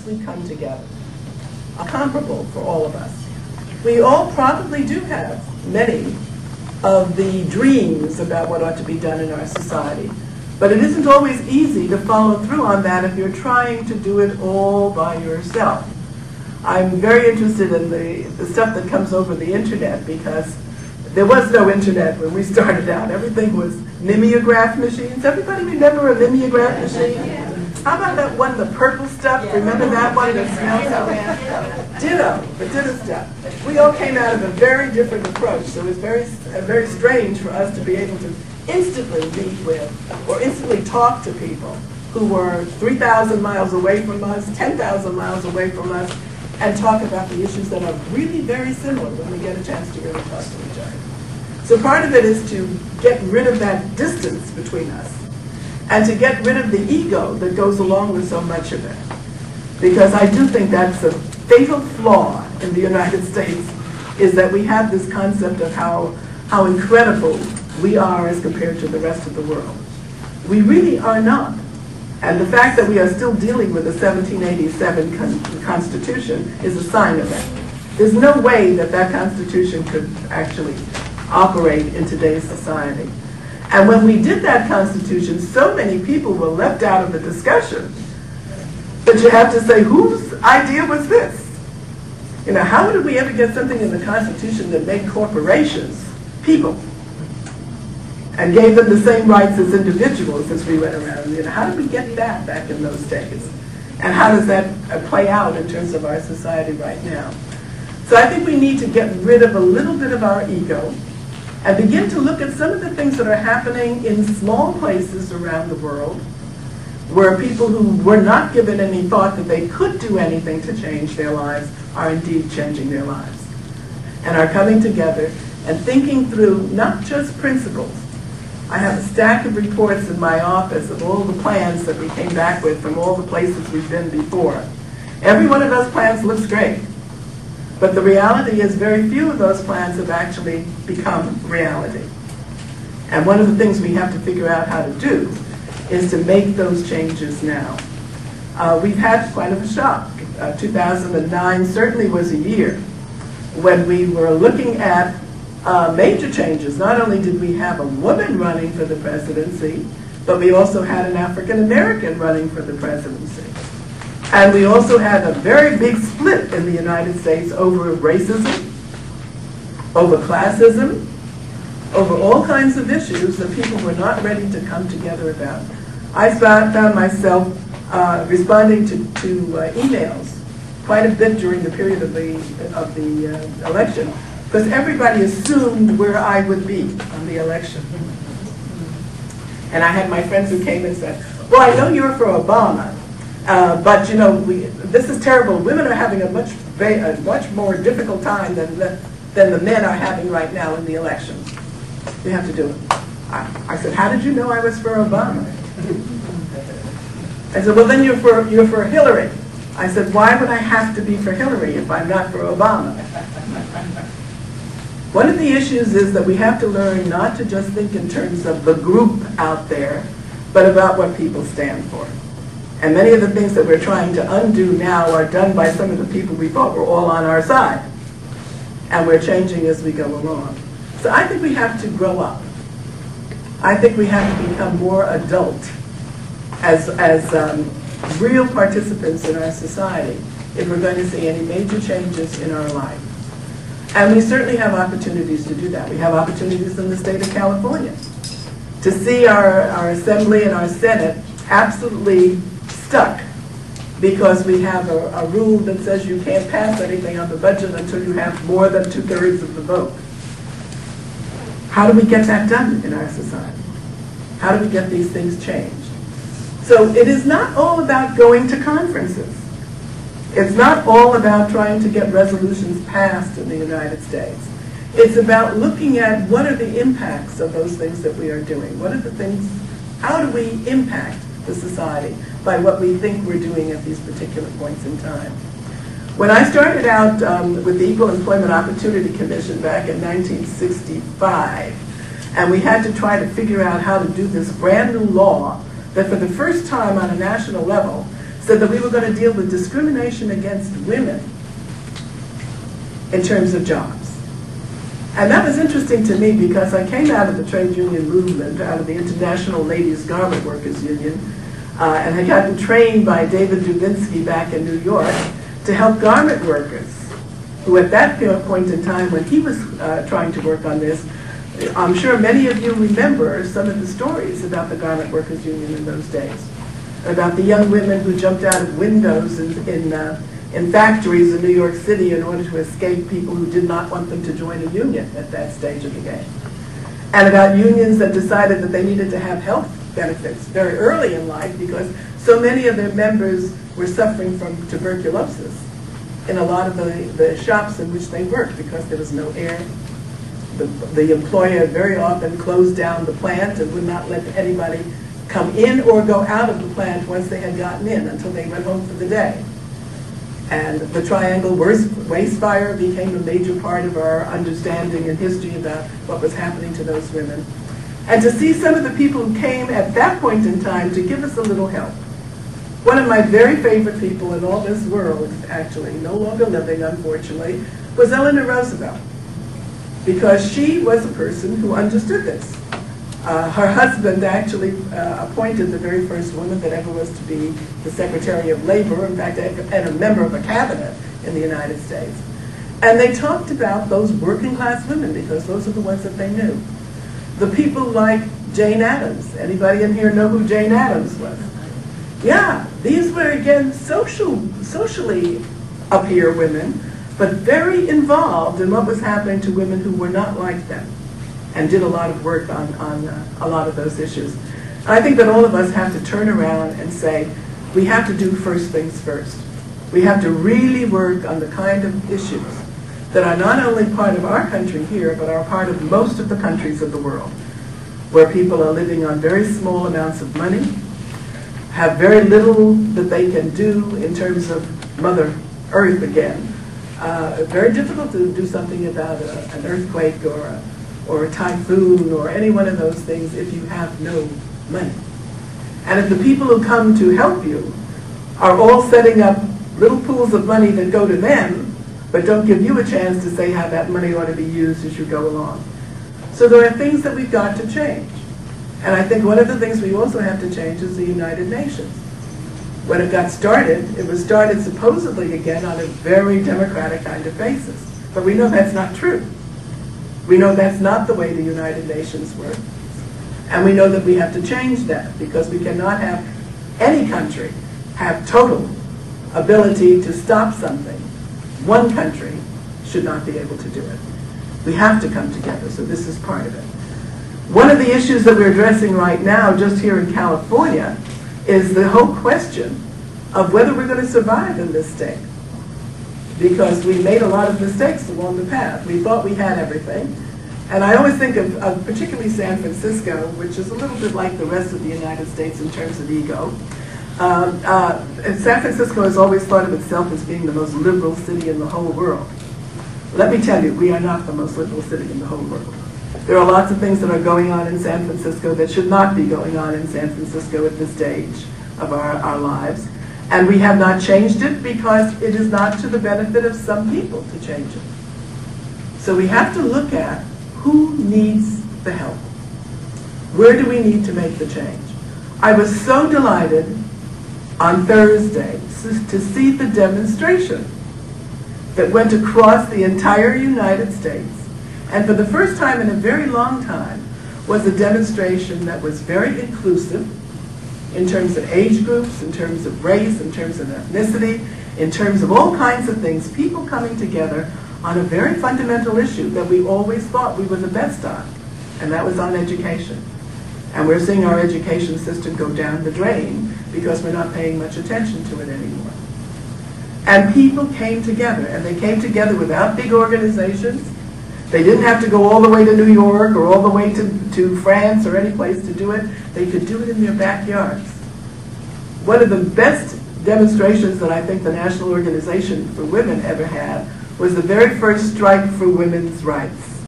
we come together are comparable for all of us. We all probably do have many of the dreams about what ought to be done in our society, but it isn't always easy to follow through on that if you're trying to do it all by yourself. I'm very interested in the stuff that comes over the internet, because there was no internet when we started out. Everything was mimeograph machines. Everybody remember a mimeograph machine? How about that one, the purple stuff? Remember that one that smells so bad? Ditto, the ditto stuff. We all came out of a very different approach, so it was very strange for us to be able to instantly meet with or instantly talk to people who were 3,000 miles away from us, 10,000 miles away from us, and talk about the issues that are really very similar when we get a chance to really talk to each other. So part of it is to get rid of that distance between us and to get rid of the ego that goes along with so much of it. Because I do think that's a fatal flaw in the United States, is that we have this concept of how incredible we are as compared to the rest of the world. We really are not. And the fact that we are still dealing with the 1787 Constitution is a sign of that. There's no way that that Constitution could actually operate in today's society. And when we did that Constitution, so many people were left out of the discussion that you have to say, whose idea was this? You know, how did we ever get something in the Constitution that made corporations people and gave them the same rights as individuals as we went around? You know, how did we get that back in those days? And how does that play out in terms of our society right now? So I think we need to get rid of a little bit of our ego and begin to look at some of the things that are happening in small places around the world where people who were not given any thought that they could do anything to change their lives are indeed changing their lives and are coming together and thinking through not just principles. I have a stack of reports in my office of all the plans that we came back with from all the places we've been before. Every one of those plans looks great, but the reality is very few of those plans have actually become reality. And one of the things we have to figure out how to do is to make those changes now. We've had quite of a shock. 2009 certainly was a year when we were looking at major changes. Not only did we have a woman running for the presidency, but we also had an African American running for the presidency. And we also had a very big split in the United States over racism, over classism, over all kinds of issues that people were not ready to come together about. I found myself responding to emails quite a bit during the period of the election, because everybody assumed where I would be on the election. And I had my friends who came and said, well, I know you're for Obama, but you know, this is terrible. Women are having a much more difficult time than the men are having right now in the elections. You have to do it. I said, how did you know I was for Obama? I said, well, then you're for Hillary. I said, why would I have to be for Hillary if I'm not for Obama? One of the issues is that we have to learn not to just think in terms of the group out there, but about what people stand for. And many of the things that we're trying to undo now are done by some of the people we thought were all on our side. And we're changing as we go along. So I think we have to grow up. I think we have to become more adult as real participants in our society if we're going to see any major changes in our life. And we certainly have opportunities to do that. We have opportunities in the state of California to see our Assembly and our Senate absolutely stuck because we have a rule that says you can't pass anything on the budget until you have more than 2/3 of the vote. How do we get that done in our society? How do we get these things changed? So it is not all about going to conferences. It's not all about trying to get resolutions passed in the United States. It's about looking at what are the impacts of those things that we are doing. What are the things, how do we impact the society by what we think we're doing at these particular points in time? When I started out with the Equal Employment Opportunity Commission back in 1965, and we had to try to figure out how to do this brand new law that for the first time on a national level said that we were going to deal with discrimination against women in terms of jobs. And that was interesting to me because I came out of the trade union movement, out of the International Ladies Garment Workers Union, and had gotten trained by David Dubinsky back in New York to help garment workers, who at that point in time when he was trying to work on this, I'm sure many of you remember some of the stories about the Garment Workers Union in those days, about the young women who jumped out of windows in factories in New York City in order to escape people who did not want them to join a union at that stage of the game. And about unions that decided that they needed to have health benefits very early in life because so many of their members were suffering from tuberculosis in a lot of the shops in which they worked because there was no air. The employer very often closed down the plant and would not let anybody come in or go out of the plant once they had gotten in until they went home for the day. And the triangle waste fire became a major part of our understanding and history about what was happening to those women. And to see some of the people who came at that point in time to give us a little help. One of my very favorite people in all this world, actually, no longer living, unfortunately, was Eleanor Roosevelt, because she was a person who understood this. Her husband actually appointed the very first woman that ever was to be the Secretary of Labor, in fact, and a member of a cabinet in the United States. And they talked about those working class women because those are the ones that they knew. The people like Jane Addams. Anybody in here know who Jane Addams was? Yeah, these were, again, socially up here women, but very involved in what was happening to women who were not like them, and did a lot of work on a lot of those issues. And I think that all of us have to turn around and say, we have to do first things first. We have to really work on the kind of issues that are not only part of our country here, but are part of most of the countries of the world, where people are living on very small amounts of money, have very little that they can do in terms of Mother Earth again. Very difficult to do something about an earthquake or a typhoon or any one of those things if you have no money. And if the people who come to help you are all setting up little pools of money that go to them, but don't give you a chance to say how that money ought to be used as you go along. So there are things that we've got to change. And I think one of the things we also have to change is the United Nations. When it got started, it was started supposedly again on a very democratic kind of basis. But we know that's not true. We know that's not the way the United Nations work. And we know that we have to change that because we cannot have any country have total ability to stop something. One country should not be able to do it. We have to come together, so this is part of it. One of the issues that we're addressing right now, just here in California, is the whole question of whether we're going to survive in this state. Because we made a lot of mistakes along the path. We thought we had everything. And I always think of particularly San Francisco, which is a little bit like the rest of the United States in terms of ego. San Francisco has always thought of itself as being the most liberal city in the whole world. Let me tell you, we are not the most liberal city in the whole world. There are lots of things that are going on in San Francisco that should not be going on in San Francisco at this stage of our lives. And we have not changed it because it is not to the benefit of some people to change it. So we have to look at who needs the help. Where do we need to make the change? I was so delighted on Thursday to see the demonstration that went across the entire United States. And for the first time in a very long time was a demonstration that was very inclusive in terms of age groups, in terms of race, in terms of ethnicity, in terms of all kinds of things, people coming together on a very fundamental issue that we always thought we were the best on, and that was on education. And we're seeing our education system go down the drain because we're not paying much attention to it anymore. And people came together, and they came together without big organizations. They didn't have to go all the way to New York or all the way to France or any place to do it. They could do it in their backyards. One of the best demonstrations that I think the National Organization for Women ever had was the very first strike for women's rights.